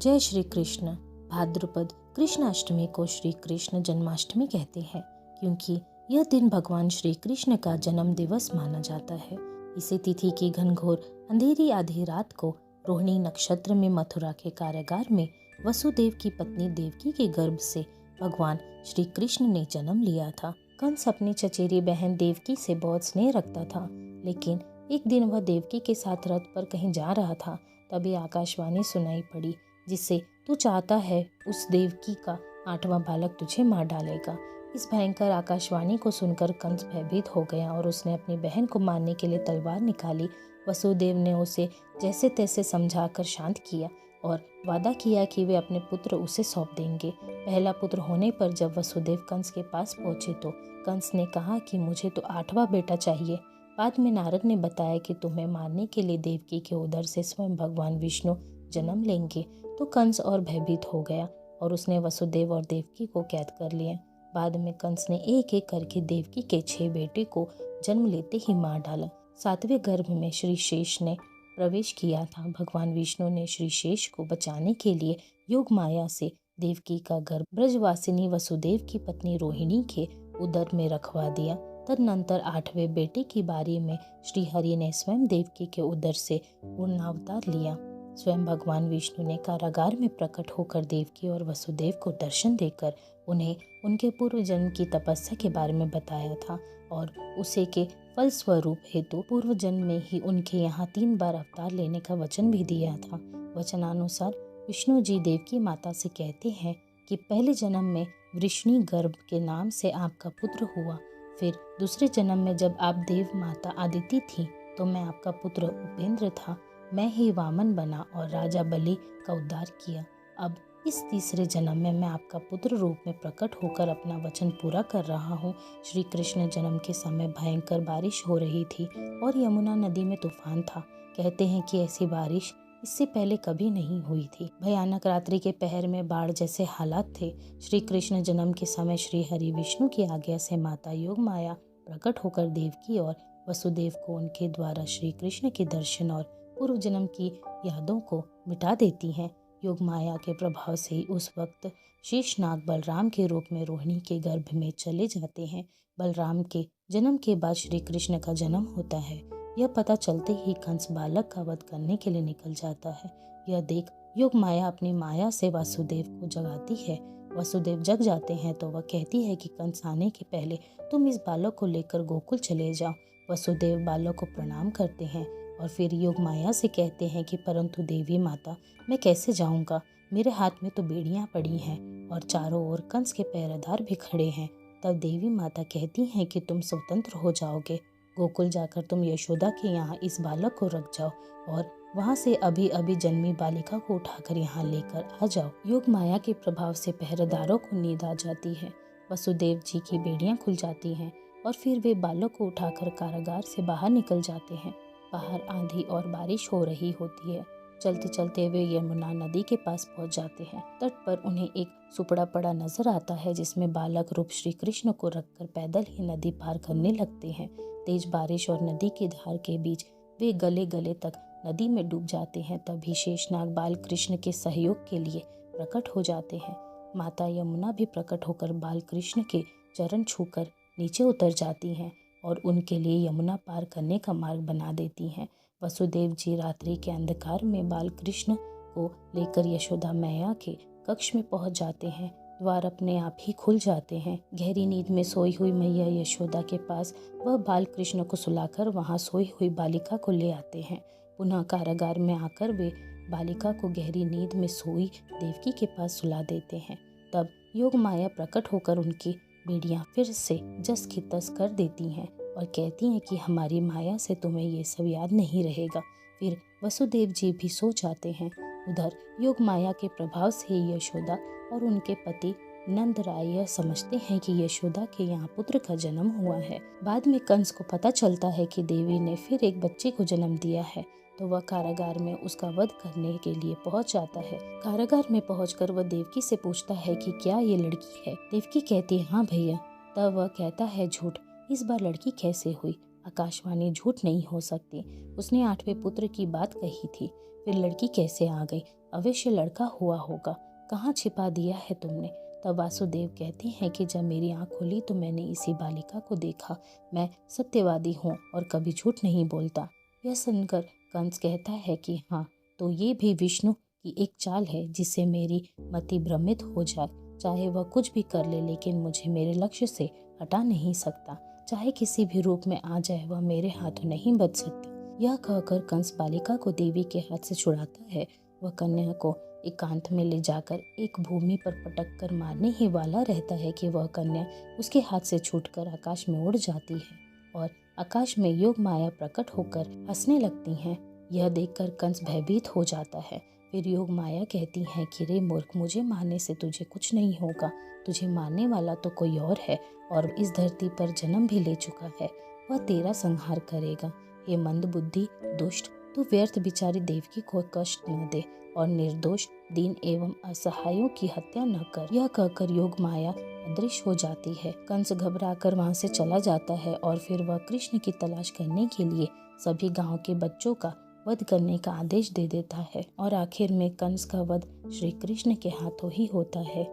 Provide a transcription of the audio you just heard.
जय श्री कृष्ण। भाद्रपद कृष्ण अष्टमी को श्री कृष्ण जन्माष्टमी कहते हैं क्योंकि यह दिन भगवान श्री कृष्ण का जन्म दिवस माना जाता है। इसी तिथि की घनघोर अंधेरी आधी रात को रोहिणी नक्षत्र में मथुरा के कारागार में वसुदेव की पत्नी देवकी के गर्भ से भगवान श्री कृष्ण ने जन्म लिया था। कंस अपनी चचेरी बहन देवकी से बहुत स्नेह रखता था, लेकिन एक दिन वह देवकी के साथ रथ पर कहीं जा रहा था। तभी आकाशवाणी सुनाई पड़ी, जिससे तू चाहता है उस देवकी का 8वां बालक तुझे मार डालेगा। इस भयंकर आकाशवाणी को सुनकर कंस भयभीत हो गया और उसने अपनी बहन को मारने के लिए तलवार निकाली। वसुदेव ने उसे जैसे तैसे समझाकर शांत किया और वादा किया कि वे अपने पुत्र उसे सौंप देंगे। पहला पुत्र होने पर जब वसुदेव कंस के पास पहुंचे तो कंस ने कहा कि मुझे तो 8वां बेटा चाहिए। बाद में नारद ने बताया कि तुम्हें मारने के लिए देवकी के उदर से स्वयं भगवान विष्णु जन्म लेंगे। तो कंस और भयभीत हो गया और उसने वसुदेव और देवकी को कैद कर लिया। बाद में कंस ने एक एक करके देवकी के 6 बेटे को जन्म लेते ही मार डाला। 7वें गर्भ में श्री शेष ने प्रवेश किया था। भगवान विष्णु ने श्री शेष को बचाने के लिए योग माया से देवकी का गर्भ ब्रजवासिनी वसुदेव की पत्नी रोहिणी के उदर में रखवा दिया। तदनंतर 8वें बेटे की बारी में श्री हरि ने स्वयं देवकी के उदर से पूर्णावतार लिया। स्वयं भगवान विष्णु ने कारागार में प्रकट होकर देवकी और वसुदेव को दर्शन देकर उन्हें उनके पूर्व जन्म की तपस्या के बारे में बताया था और उसे के फल स्वरूप हेतु पूर्व जन्म में ही उनके यहाँ 3 बार अवतार लेने का वचन भी दिया था। वचनानुसार विष्णु जी देवकी माता से कहते हैं कि पहले जन्म में वृष्णि गर्भ के नाम से आपका पुत्र हुआ। फिर दूसरे जन्म में जब आप देव माता आदिति थी तो मैं आपका पुत्र उपेंद्र था। मैं ही वामन बना और राजा बलि का उद्धार किया। अब इस तीसरे जन्म में मैं आपका पुत्र रूप में प्रकट होकर अपना वचन पूरा कर रहा हूँ। श्री कृष्ण जन्म के समय भयंकर बारिश हो रही थी और यमुना नदी में तूफान था। कहते हैं कि ऐसी बारिश इससे पहले कभी नहीं हुई थी। भयानक रात्रि के पहर में बाढ़ जैसे हालात थे। श्री कृष्ण जन्म के समय श्री हरि विष्णु की आज्ञा से माता योग माया प्रकट होकर देवकी और वसुदेव को उनके द्वारा श्री कृष्ण के दर्शन और पूर्व जन्म की यादों को मिटा देती हैं। योग माया के प्रभाव से ही उस वक्त शेषनाग बलराम के रूप में रोहिणी के गर्भ में चले जाते हैं। बलराम के जन्म के बाद श्री कृष्ण का जन्म होता है। यह पता चलते ही कंस बालक का वध करने के लिए निकल जाता है। यह देख योग माया अपनी माया से वासुदेव को जगाती है। वसुदेव जग जाते हैं तो वह कहती है कि कंस आने के पहले तुम इस बालक को लेकर गोकुल चले जाओ। वसुदेव बालक को प्रणाम करते हैं और फिर योग माया से कहते हैं कि परंतु देवी माता, मैं कैसे जाऊंगा? मेरे हाथ में तो बेड़ियां पड़ी हैं और चारों ओर कंस के पहरेदार भी खड़े हैं। तब देवी माता कहती हैं कि तुम स्वतंत्र हो जाओगे। गोकुल जाकर तुम यशोदा के यहाँ इस बालक को रख जाओ और वहाँ से अभी अभी जन्मी बालिका को उठाकर यहाँ लेकर आ जाओ। योग माया के प्रभाव से पहरेदारों को नींद आ जाती है। वसुदेव जी की बेड़ियां खुल जाती हैं और फिर वे बालक को उठाकर कारागार से बाहर निकल जाते हैं। बाहर आंधी और बारिश हो रही होती है। चलते चलते वे यमुना नदी के पास पहुंच जाते हैं। तट पर उन्हें एक सुपड़ा पड़ा नजर आता है, जिसमें बालक रूप श्री कृष्ण को रखकर पैदल ही नदी पार करने लगते हैं। तेज बारिश और नदी की धार के बीच वे गले गले तक नदी में डूब जाते हैं। तभी शेषनाग बाल कृष्ण के सहयोग के लिए प्रकट हो जाते हैं। माता यमुना भी प्रकट होकर बाल कृष्ण के चरण छूकर नीचे उतर जाती हैं और उनके लिए यमुना पार करने का मार्ग बना देती हैं। वसुदेव जी रात्रि के अंधकार में बाल कृष्ण को लेकर यशोदा मैया के कक्ष में पहुंच जाते हैं। द्वार अपने आप ही खुल जाते हैं। गहरी नींद में सोई हुई मैया यशोदा के पास वह बाल कृष्ण को सुलाकर वहां सोई हुई बालिका को ले आते हैं। पुनः कारागार में आकर वे बालिका को गहरी नींद में सोई देवकी के पास सुला देते हैं। तब योग माया प्रकट होकर उनकी बेड़ियां फिर से जस की तस कर देती हैं और कहती हैं कि हमारी माया से तुम्हें ये सब याद नहीं रहेगा। फिर वसुदेव जी भी सो जाते हैं। उधर योग माया के प्रभाव से यशोदा और उनके पति नंद राय यह समझते हैं कि यशोदा के यहाँ पुत्र का जन्म हुआ है। बाद में कंस को पता चलता है कि देवी ने फिर एक बच्चे को जन्म दिया है, तो वह कारागार में उसका वध करने के लिए पहुंच जाता है। कारागार में पहुंचकर वह देवकी से पूछता है कि क्या ये लड़की है। देवकी कहती है हाँ भैया। तब वह कहता है झूठ, इस बार लड़की कैसे हुई? आकाशवाणी झूठ नहीं हो सकती। उसने 8वें पुत्र की बात कही थी, फिर लड़की कैसे आ गई? अवश्य लड़का हुआ होगा, कहाँ छिपा दिया है तुमने। तब वासुदेव कहते हैं कि जब मेरी आँख खुली तो मैंने इसी बालिका को देखा। मैं सत्यवादी हूँ और कभी झूठ नहीं बोलता। यह सुनकर कंस कहता है कि हाँ, तो ये भी विष्णु की एक चाल है जिससे मेरी मति भ्रमित हो जाए। चाहे वह कुछ भी कर ले, लेकिन मुझे मेरे लक्ष्य से हटा नहीं सकता। चाहे किसी भी रूप में आ जाए, वह मेरे हाथों नहीं बच सकता। यह कहकर कंस बालिका को देवी के हाथ से छुड़ाता है। वह कन्या को एकांत में ले जाकर एक भूमि पर पटक कर मारने ही वाला रहता है कि वह कन्या उसके हाथ से छूटकर आकाश में उड़ जाती है और आकाश में योग माया प्रकट होकर हंसने लगती हैं। यह देखकर कंस भयभीत हो जाता है। फिर योग माया कहती है कि रे मूर्ख, मुझे मारने से तुझे कुछ नहीं होगा। तुझे मारने वाला तो कोई और है और इस धरती पर जन्म भी ले चुका है। वह तेरा संहार करेगा। हे मंद बुद्धि दुष्ट, तू व्यर्थ बिचारी देवकी को कष्ट न दे और निर्दोष दीन एवं असहायों की हत्या न कर। यह कहकर योग माया अदृश्य हो जाती है। कंस घबराकर वहां से चला जाता है और फिर वह कृष्ण की तलाश करने के लिए सभी गांव के बच्चों का वध करने का आदेश दे देता है और आखिर में कंस का वध श्री कृष्ण के हाथों ही होता है।